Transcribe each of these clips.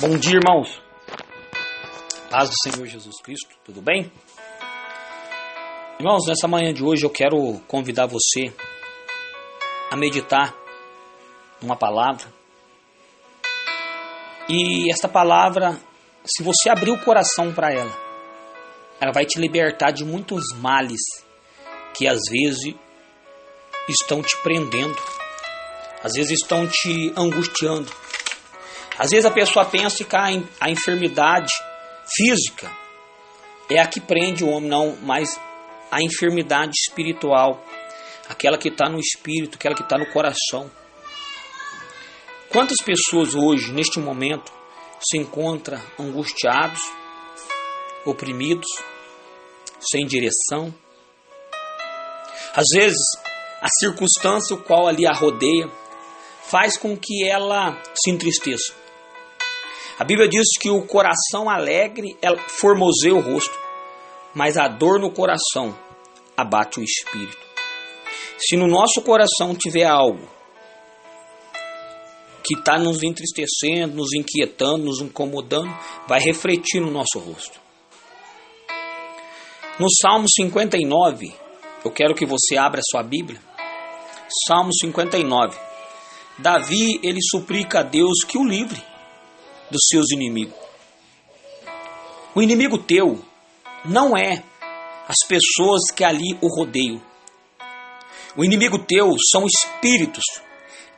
Bom dia, irmãos. Paz do Senhor Jesus Cristo, tudo bem? Irmãos, nessa manhã de hoje eu quero convidar você a meditar numa palavra. E esta palavra, se você abrir o coração para ela vai te libertar de muitos males que às vezes estão te prendendo, às vezes estão te angustiando. Às vezes a pessoa pensa que a enfermidade física é a que prende o homem, não, mas a enfermidade espiritual, aquela que está no espírito, aquela que está no coração. Quantas pessoas hoje, neste momento, se encontram angustiados, oprimidos, sem direção? Às vezes, a circunstância o qual ali a rodeia faz com que ela se entristeça. A Bíblia diz que o coração alegre formoseia o rosto, mas a dor no coração abate o espírito. Se no nosso coração tiver algo que está nos entristecendo, nos inquietando, nos incomodando, vai refletir no nosso rosto. No Salmo 59, eu quero que você abra a sua Bíblia. Salmo 59. Davi, ele suplica a Deus que o livre dos seus inimigos. O inimigo teu não é as pessoas que ali o rodeiam. O inimigo teu são espíritos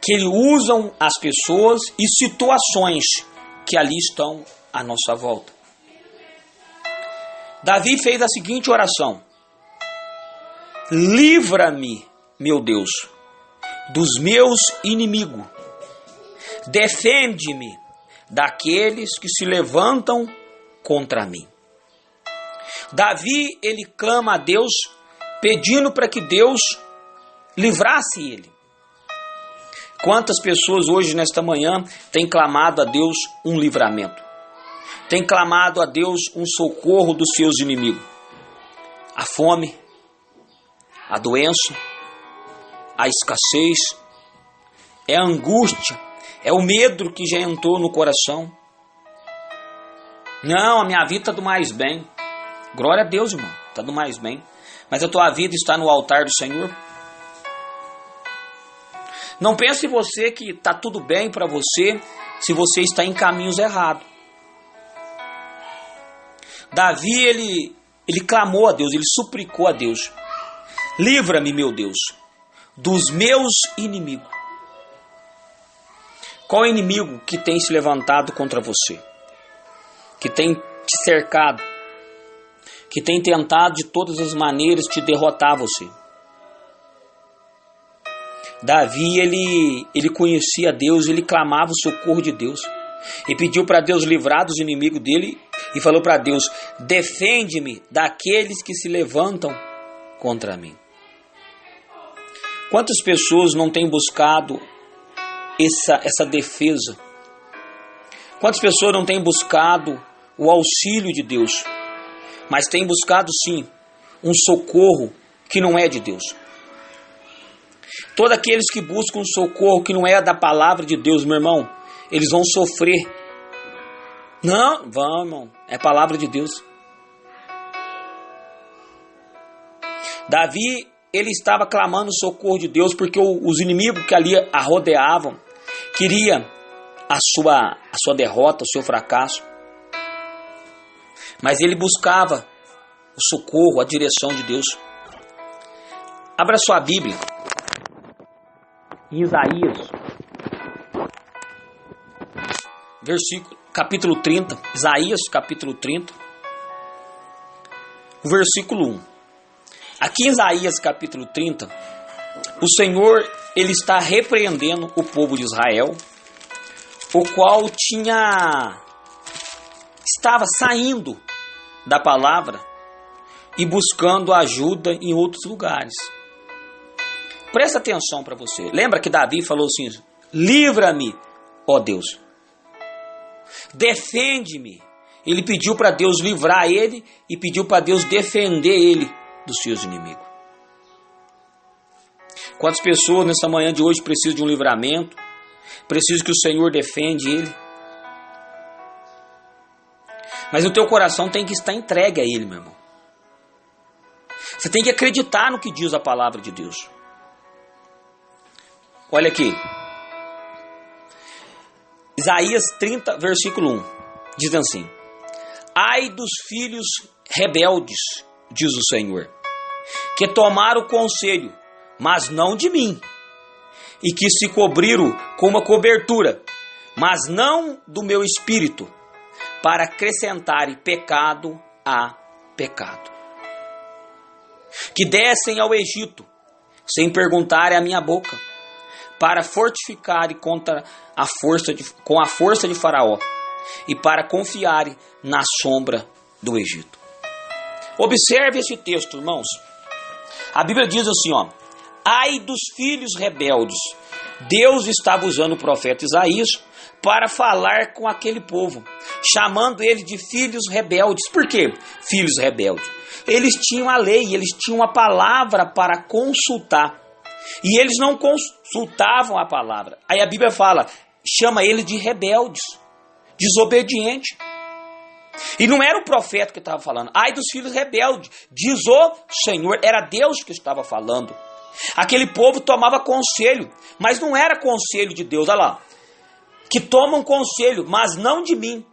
que usam as pessoas e situações que ali estão à nossa volta. Davi fez a seguinte oração: livra-me, meu Deus, dos meus inimigos. Defende-me daqueles que se levantam contra mim. Davi, ele clama a Deus, pedindo para que Deus livrasse ele. Quantas pessoas hoje, nesta manhã, têm clamado a Deus um livramento? Têm clamado a Deus um socorro dos seus inimigos? A fome, a doença, a escassez, é a angústia, é o medo que já entrou no coração. Não, a minha vida está do mais bem. Glória a Deus, irmão, está do mais bem. Mas a tua vida está no altar do Senhor. Não pense você que está tudo bem para você se você está em caminhos errados. Davi, ele clamou a Deus, ele suplicou a Deus: livra-me, meu Deus, dos meus inimigos. Qual é o inimigo que tem se levantado contra você? Que tem te cercado? Que tem tentado de todas as maneiras te derrotar você? Davi, ele conhecia Deus, ele clamava o socorro de Deus. E pediu para Deus livrar dos inimigos dele e falou para Deus: defende-me daqueles que se levantam contra mim. Quantas pessoas não têm buscado essa defesa? Quantas pessoas não têm buscado o auxílio de Deus, mas têm buscado sim um socorro que não é de Deus? Todos aqueles que buscam um socorro que não é da palavra de Deus, meu irmão, eles vão sofrer. Não, vão, irmão, é palavra de Deus. Davi, ele estava clamando o socorro de Deus porque os inimigos que ali a rodeavam queria a sua derrota, o seu fracasso. Mas ele buscava o socorro, a direção de Deus. Abra sua Bíblia em Isaías, capítulo 30. Isaías, capítulo 30, o versículo 1. Aqui em Isaías, capítulo 30, o Senhor, ele está repreendendo o povo de Israel, o qual estava saindo da palavra e buscando ajuda em outros lugares. Presta atenção para você. Lembra que Davi falou assim: livra-me, ó Deus. Defende-me. Ele pediu para Deus livrar ele e pediu para Deus defender ele dos seus inimigos. Quantas pessoas nessa manhã de hoje precisam de um livramento, precisam que o Senhor defenda ele? Mas o teu coração tem que estar entregue a Ele, meu irmão. Você tem que acreditar no que diz a palavra de Deus. Olha aqui. Isaías 30, versículo 1. Diz assim: ai dos filhos rebeldes, diz o Senhor, que tomaram o conselho, mas não de mim, e que se cobriram com uma cobertura, mas não do meu espírito, para acrescentarem pecado a pecado. Que descem ao Egito, sem perguntarem à minha boca, para fortificarem contra com a força de Faraó, e para confiarem na sombra do Egito. Observe esse texto, irmãos. A Bíblia diz assim, ó: ai dos filhos rebeldes. Deus estava usando o profeta Isaías para falar com aquele povo, chamando ele de filhos rebeldes. Por quê? Filhos rebeldes. Eles tinham a lei, eles tinham a palavra para consultar. E eles não consultavam a palavra. Aí a Bíblia fala, chama eles de rebeldes, desobedientes. E não era o profeta que estava falando. Ai dos filhos rebeldes, diz o Senhor. Era Deus que estava falando. Aquele povo tomava conselho, mas não era conselho de Deus. Olha lá, que tomam conselho, mas não de mim.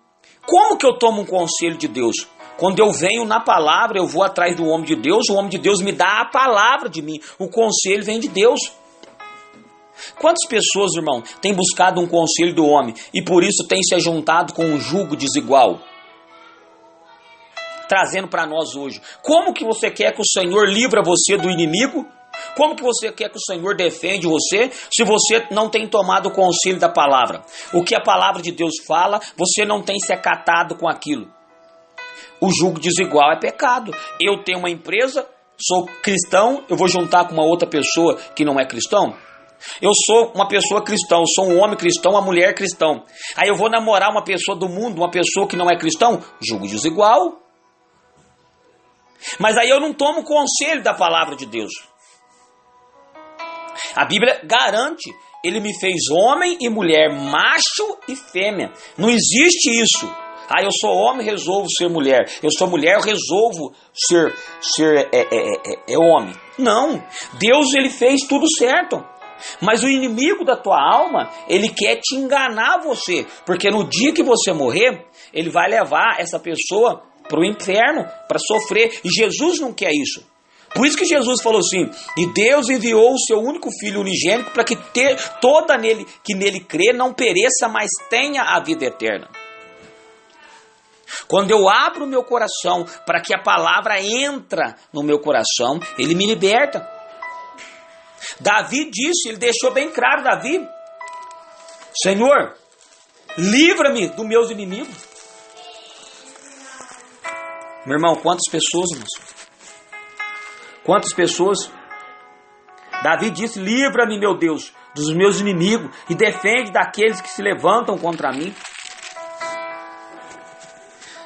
Como que eu tomo um conselho de Deus? Quando eu venho na palavra, eu vou atrás do homem de Deus, o homem de Deus me dá a palavra de mim. O conselho vem de Deus. Quantas pessoas, irmão, têm buscado um conselho do homem e por isso têm se juntado com um jugo desigual? Trazendo para nós hoje. Como que você quer que o Senhor livre você do inimigo? Como que você quer que o Senhor defende você se você não tem tomado o conselho da palavra? O que a palavra de Deus fala, você não tem se acatado com aquilo. O jugo desigual é pecado. Eu tenho uma empresa, sou cristão, eu vou juntar com uma outra pessoa que não é cristão? Eu sou uma pessoa cristã, sou um homem cristão, uma mulher cristão. Aí eu vou namorar uma pessoa do mundo, uma pessoa que não é cristão? Jugo desigual. Mas aí eu não tomo conselho da palavra de Deus. A Bíblia garante, ele me fez homem e mulher, macho e fêmea. Não existe isso. Ah, eu sou homem, resolvo ser mulher. Eu sou mulher, eu resolvo ser homem. Não. Deus, ele fez tudo certo. Mas o inimigo da tua alma, ele quer te enganar você. Porque no dia que você morrer, ele vai levar essa pessoa para o inferno, para sofrer. E Jesus não quer isso. Por isso que Jesus falou assim, e Deus enviou o seu único Filho unigênito para que toda que nele crê não pereça, mas tenha a vida eterna. Quando eu abro o meu coração para que a palavra entra no meu coração, ele me liberta. Davi disse, ele deixou bem claro, Davi, Senhor, livra-me dos meus inimigos. Meu irmão, quantas pessoas, irmãos? Quantas pessoas? Davi disse, livra-me, meu Deus, dos meus inimigos e defende daqueles que se levantam contra mim.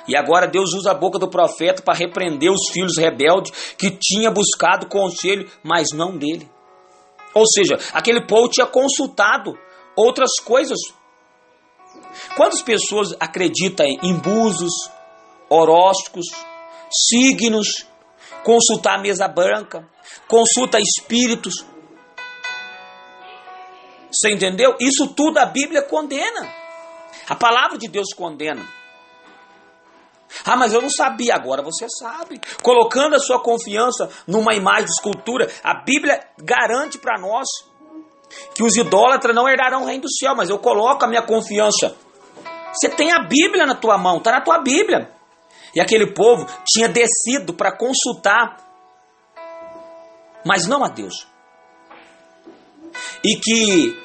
E agora Deus usa a boca do profeta para repreender os filhos rebeldes que tinha buscado conselho, mas não dele. Ou seja, aquele povo tinha consultado outras coisas. Quantas pessoas acreditam em búzios, horóscopos, signos, consultar a mesa branca, consulta espíritos? Você entendeu? Isso tudo a Bíblia condena. A palavra de Deus condena. Ah, mas eu não sabia. Agora você sabe. Colocando a sua confiança numa imagem de escultura, a Bíblia garante para nós que os idólatras não herdarão o reino do céu, mas eu coloco a minha confiança. Você tem a Bíblia na tua mão, está na tua Bíblia. E aquele povo tinha descido para consultar, mas não a Deus. E que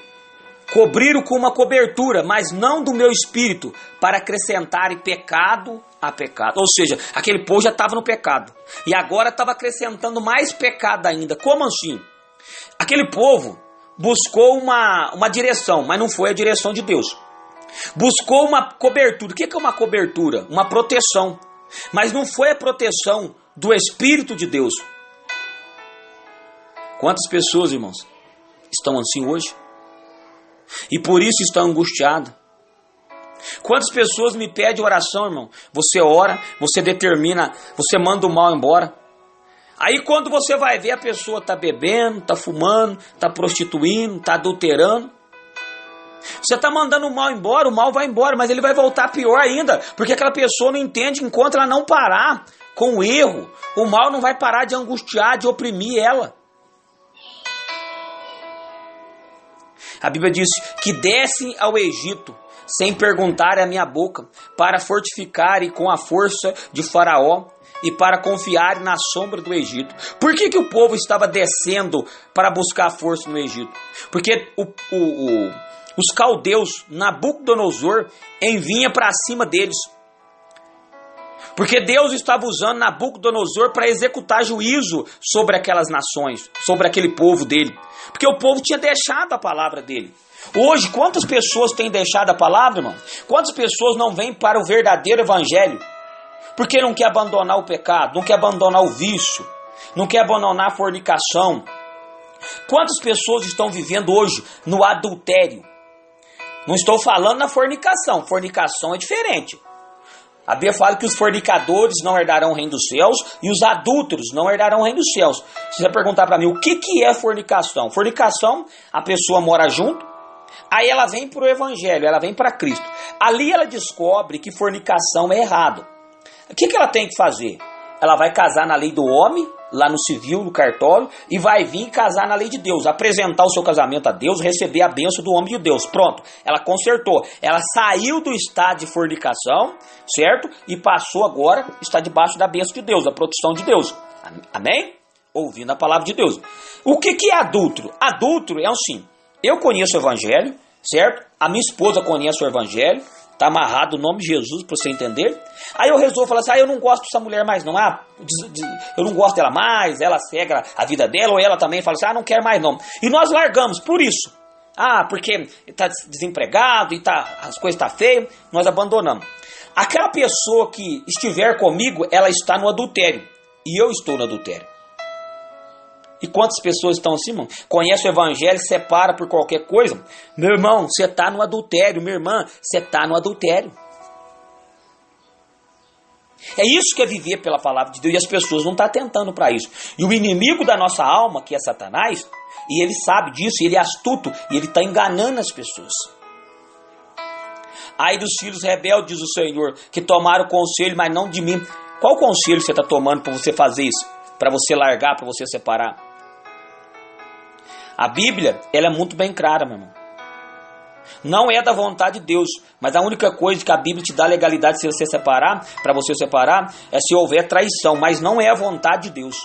cobriram com uma cobertura, mas não do meu espírito, para acrescentarem pecado a pecado. Ou seja, aquele povo já estava no pecado. E agora estava acrescentando mais pecado ainda. Como assim? Aquele povo buscou uma direção, mas não foi a direção de Deus. Buscou uma cobertura. O que é uma cobertura? Uma proteção. Mas não foi a proteção do Espírito de Deus. Quantas pessoas, irmãos, estão assim hoje? E por isso estão angustiadas. Quantas pessoas me pedem oração, irmão? Você ora, você determina, você manda o mal embora. Aí quando você vai ver, a pessoa está bebendo, está fumando, está prostituindo, está adulterando. Você está mandando o mal embora, o mal vai embora, mas ele vai voltar pior ainda, porque aquela pessoa não entende, enquanto ela não parar com o erro, o mal não vai parar de angustiar, de oprimir ela. A Bíblia diz que descem ao Egito, sem perguntar à minha boca, para fortificar e com a força de Faraó, e para confiar na sombra do Egito. Por que o povo estava descendo para buscar força no Egito? Porque os caldeus, Nabucodonosor, envinha para cima deles. Porque Deus estava usando Nabucodonosor para executar juízo sobre aquelas nações, sobre aquele povo dele. Porque o povo tinha deixado a palavra dele. Hoje, quantas pessoas têm deixado a palavra, irmão? Quantas pessoas não vêm para o verdadeiro evangelho? Porque não quer abandonar o pecado, não quer abandonar o vício, não quer abandonar a fornicação. Quantas pessoas estão vivendo hoje no adultério? Não estou falando na fornicação, fornicação é diferente. A Bíblia fala que os fornicadores não herdarão o reino dos céus e os adúlteros não herdarão o reino dos céus. Se você perguntar para mim, o que é fornicação? Fornicação, a pessoa mora junto, aí ela vem para o evangelho, ela vem para Cristo. Ali ela descobre que fornicação é errado. O que ela tem que fazer? Ela vai casar na lei do homem, lá no civil, no cartório, e vai vir casar na lei de Deus, apresentar o seu casamento a Deus, receber a bênção do homem de Deus. Pronto, ela consertou. Ela saiu do estado de fornicação, certo? E passou agora, está debaixo da bênção de Deus, da proteção de Deus. Amém? Ouvindo a palavra de Deus. O que é adúltero? Adúltero é assim, eu conheço o evangelho, certo? A minha esposa conhece o evangelho, está amarrado o nome de Jesus para você entender. Aí eu resolvo falar assim, eu não gosto dessa mulher mais não. Eu não gosto dela mais, ela cega a vida dela, ou ela também fala assim, não quero mais não. E nós largamos por isso. Porque está desempregado e as coisas estão feias, nós abandonamos. Aquela pessoa que estiver comigo, ela está no adultério. E eu estou no adultério. E quantas pessoas estão assim, irmão? Conhece o evangelho, separa por qualquer coisa. Meu irmão, você está no adultério. Minha irmã, você está no adultério. É isso que é viver pela palavra de Deus. E as pessoas não estão atentando para isso. E o inimigo da nossa alma, que é Satanás, e ele sabe disso, e ele é astuto, e ele está enganando as pessoas. Ai dos filhos rebeldes, diz o Senhor, que tomaram conselho, mas não de mim. Qual conselho você está tomando para você fazer isso? Para você largar, para você separar? A Bíblia, ela é muito bem clara, meu irmão. Não é da vontade de Deus, mas a única coisa que a Bíblia te dá legalidade se você separar, para você separar, é se houver traição, mas não é a vontade de Deus.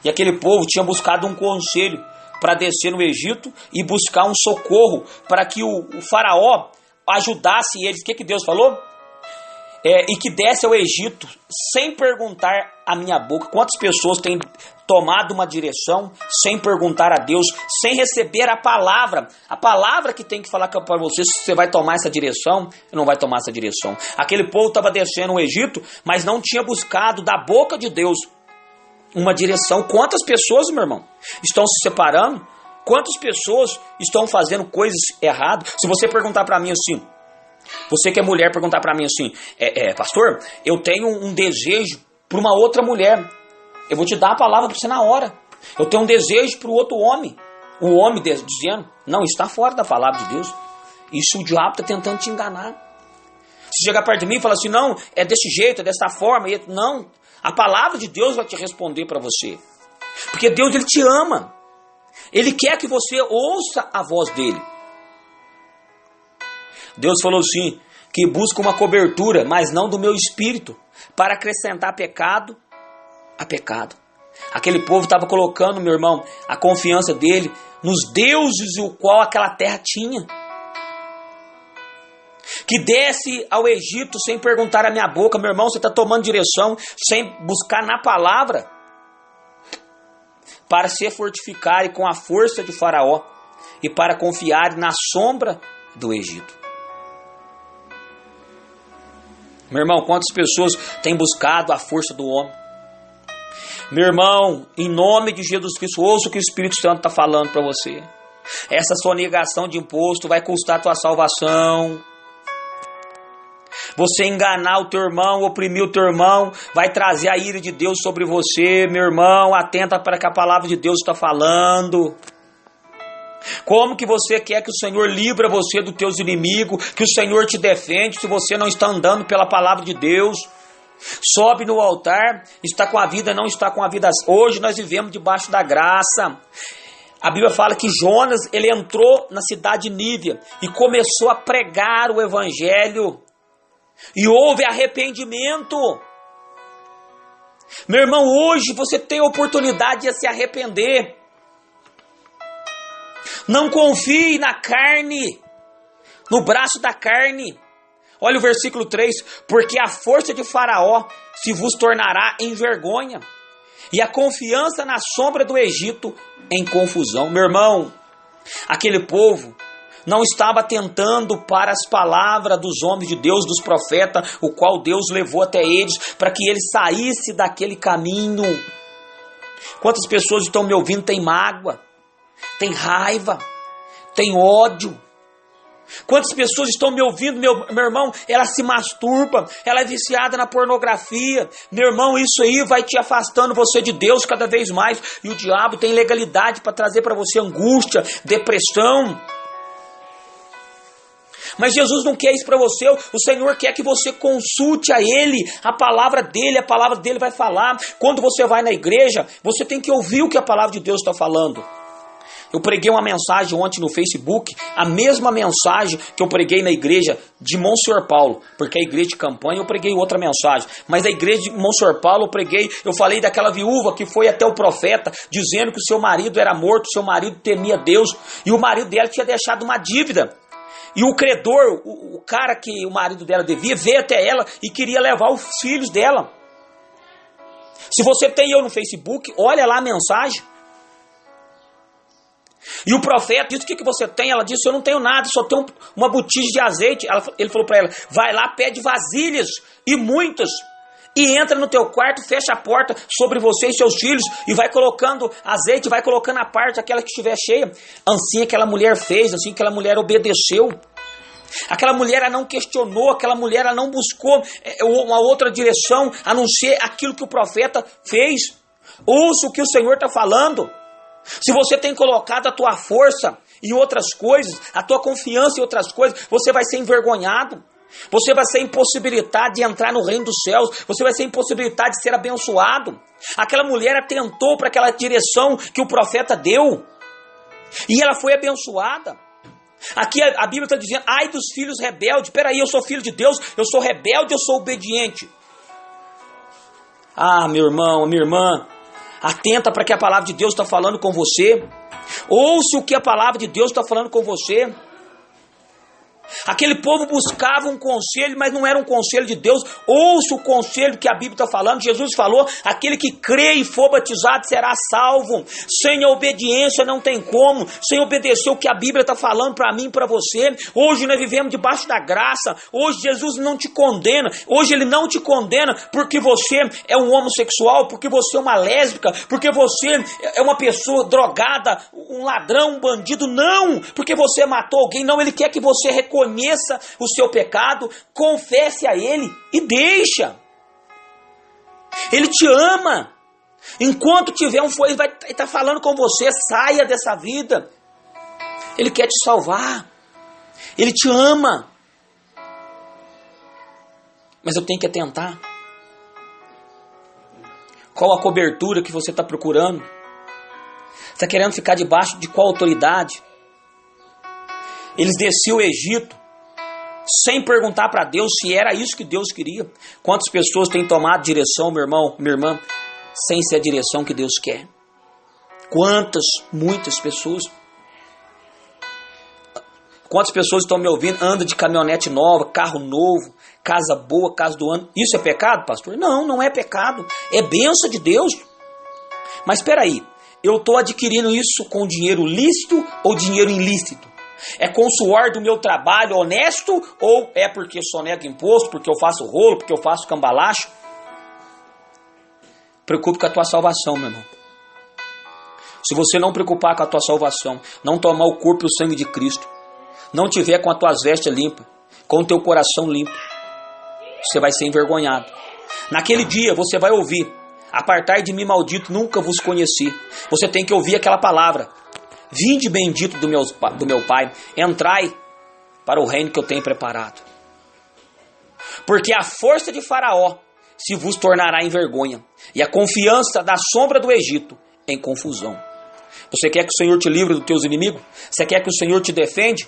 E aquele povo tinha buscado um conselho para descer no Egito e buscar um socorro para que o faraó ajudasse eles. O que Deus falou? E que desce ao Egito sem perguntar a minha boca. Quantas pessoas têm tomado uma direção sem perguntar a Deus, sem receber a palavra que tem que falar para você se você vai tomar essa direção ou não vai tomar essa direção. Aquele povo estava descendo o Egito, mas não tinha buscado da boca de Deus uma direção. Quantas pessoas, meu irmão, estão se separando? Quantas pessoas estão fazendo coisas erradas? Se você perguntar para mim assim, você que é mulher, perguntar para mim assim, pastor, eu tenho um desejo para uma outra mulher. Eu vou te dar a palavra para você na hora. Eu tenho um desejo para o outro homem. O homem dizendo, não, está fora da palavra de Deus. Isso o diabo está tentando te enganar. Se chegar perto de mim e falar assim, não, é desse jeito, é dessa forma. Não, a palavra de Deus vai te responder para você. Porque Deus, Ele te ama. Ele quer que você ouça a voz dEle. Deus falou assim, que busca uma cobertura, mas não do meu espírito, para acrescentar pecado a pecado. Aquele povo estava colocando, meu irmão, a confiança dele nos deuses o qual aquela terra tinha. Que desce ao Egito sem perguntar a minha boca, meu irmão, você está tomando direção sem buscar na palavra, para se fortificar com a força de Faraó e para confiar na sombra do Egito. Meu irmão, quantas pessoas têm buscado a força do homem? Meu irmão, em nome de Jesus Cristo, ouça o que o Espírito Santo está falando para você. Essa sonegação de imposto vai custar a tua salvação. Você enganar o teu irmão, oprimir o teu irmão, vai trazer a ira de Deus sobre você, meu irmão. Atenta para que a palavra de Deus está falando. Como que você quer que o Senhor livre você dos teus inimigos, que o Senhor te defende, se você não está andando pela palavra de Deus? Sobe no altar, está com a vida, não está com a vida. Hoje nós vivemos debaixo da graça. A Bíblia fala que Jonas, ele entrou na cidade de Nínive e começou a pregar o evangelho. E houve arrependimento. Meu irmão, hoje você tem a oportunidade de se arrepender. Não confie na carne, no braço da carne. Olha o versículo 3. Porque a força de Faraó se vos tornará em vergonha, e a confiança na sombra do Egito em confusão. Meu irmão, aquele povo não estava atentando para as palavras dos homens de Deus, dos profetas, o qual Deus levou até eles, para que eles saíssem daquele caminho. Quantas pessoas estão me ouvindo têm mágoa, tem raiva, tem ódio? Quantas pessoas estão me ouvindo, meu irmão? Ela se masturba, ela é viciada na pornografia. Meu irmão, isso aí vai te afastando você de Deus cada vez mais. E o diabo tem legalidade para trazer para você angústia, depressão. Mas Jesus não quer isso para você. O Senhor quer que você consulte a Ele, a palavra dele vai falar. Quando você vai na igreja, você tem que ouvir o que a palavra de Deus está falando. Eu preguei uma mensagem ontem no Facebook, a mesma mensagem que eu preguei na igreja de Monsenhor Paulo, porque a igreja de Campanha eu preguei outra mensagem, mas da igreja de Monsenhor Paulo eu falei daquela viúva que foi até o profeta, dizendo que o seu marido era morto, o seu marido temia Deus, e o marido dela tinha deixado uma dívida. E o credor, o cara que o marido dela devia, veio até ela e queria levar os filhos dela. Se você tem eu no Facebook, olha lá a mensagem. E o profeta disse: o que você tem? Ela disse: eu não tenho nada, só tenho uma botija de azeite. Ele falou para ela: vai lá, pede vasilhas e muitas, e entra no teu quarto, fecha a porta sobre você e seus filhos, e vai colocando azeite, vai colocando a parte, aquela que estiver cheia. Assim aquela mulher fez, assim aquela mulher obedeceu. Aquela mulher ela não questionou, aquela mulher ela não buscou uma outra direção, a não ser aquilo que o profeta fez. Ouça o que o Senhor está falando. Se você tem colocado a tua força em outras coisas, a tua confiança em outras coisas, você vai ser envergonhado. Você vai ser impossibilitado de entrar no reino dos céus. Você vai ser impossibilitado de ser abençoado. Aquela mulher atentou para aquela direção que o profeta deu, e ela foi abençoada. Aqui a Bíblia está dizendo: ai dos filhos rebeldes. Peraí, eu sou filho de Deus, eu sou rebelde, eu sou obediente. Ah, meu irmão, minha irmã, atenta para que a palavra de Deus está falando com você. Ouça o que a palavra de Deus está falando com você. Aquele povo buscava um conselho, mas não era um conselho de Deus. Ouça o conselho que a Bíblia está falando. Jesus falou: aquele que crê e for batizado será salvo. Sem a obediência não tem como. Sem obedecer o que a Bíblia está falando para mim e para você. Hoje nós vivemos debaixo da graça. Hoje Jesus não te condena. Hoje Ele não te condena porque você é um homossexual, porque você é uma lésbica, porque você é uma pessoa drogada, um ladrão, um bandido. Não, porque você matou alguém. Não, Ele quer que você reconheça o seu pecado, confesse a Ele e deixa. Ele te ama. Enquanto tiver um fogo, Ele vai estar falando com você: saia dessa vida. Ele quer te salvar. Ele te ama. Mas eu tenho que atentar. Qual a cobertura que você está procurando? Você está querendo ficar debaixo de qual autoridade? Eles desciam o Egito sem perguntar para Deus se era isso que Deus queria. Quantas pessoas têm tomado direção, meu irmão, minha irmã, sem ser a direção que Deus quer? Quantas, muitas pessoas. Quantas pessoas estão me ouvindo, andam de caminhonete nova, carro novo, casa boa, casa do ano. Isso é pecado, pastor? Não, não é pecado. É bênção de Deus. Mas espera aí, eu estou adquirindo isso com dinheiro lícito ou dinheiro ilícito? É com o suor do meu trabalho honesto, ou é porque sonego imposto, porque eu faço rolo, porque eu faço cambalacho? Preocupe com a tua salvação, meu irmão. Se você não preocupar com a tua salvação, não tomar o corpo e o sangue de Cristo, não tiver com as tuas vestes limpas, com o teu coração limpo, você vai ser envergonhado. Naquele dia você vai ouvir: apartai de mim, maldito, nunca vos conheci. Você tem que ouvir aquela palavra: vinde bendito do meu Pai, entrai para o reino que eu tenho preparado. Porque a força de Faraó se vos tornará em vergonha, e a confiança da sombra do Egito em confusão. Você quer que o Senhor te livre dos teus inimigos? Você quer que o Senhor te defende?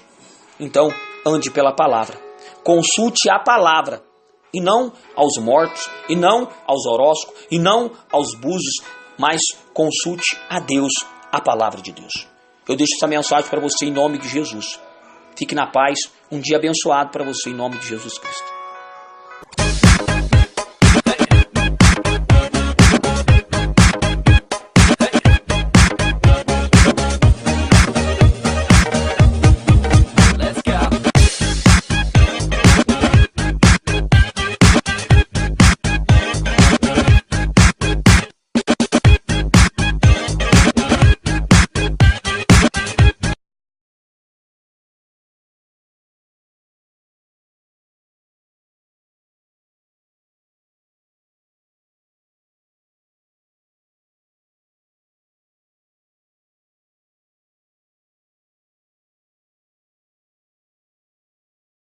Então ande pela palavra. Consulte a palavra, e não aos mortos, e não aos horóscopos, e não aos búzios, mas consulte a Deus, a palavra de Deus. Eu deixo essa mensagem para você em nome de Jesus. Fique na paz, um dia abençoado para você em nome de Jesus Cristo.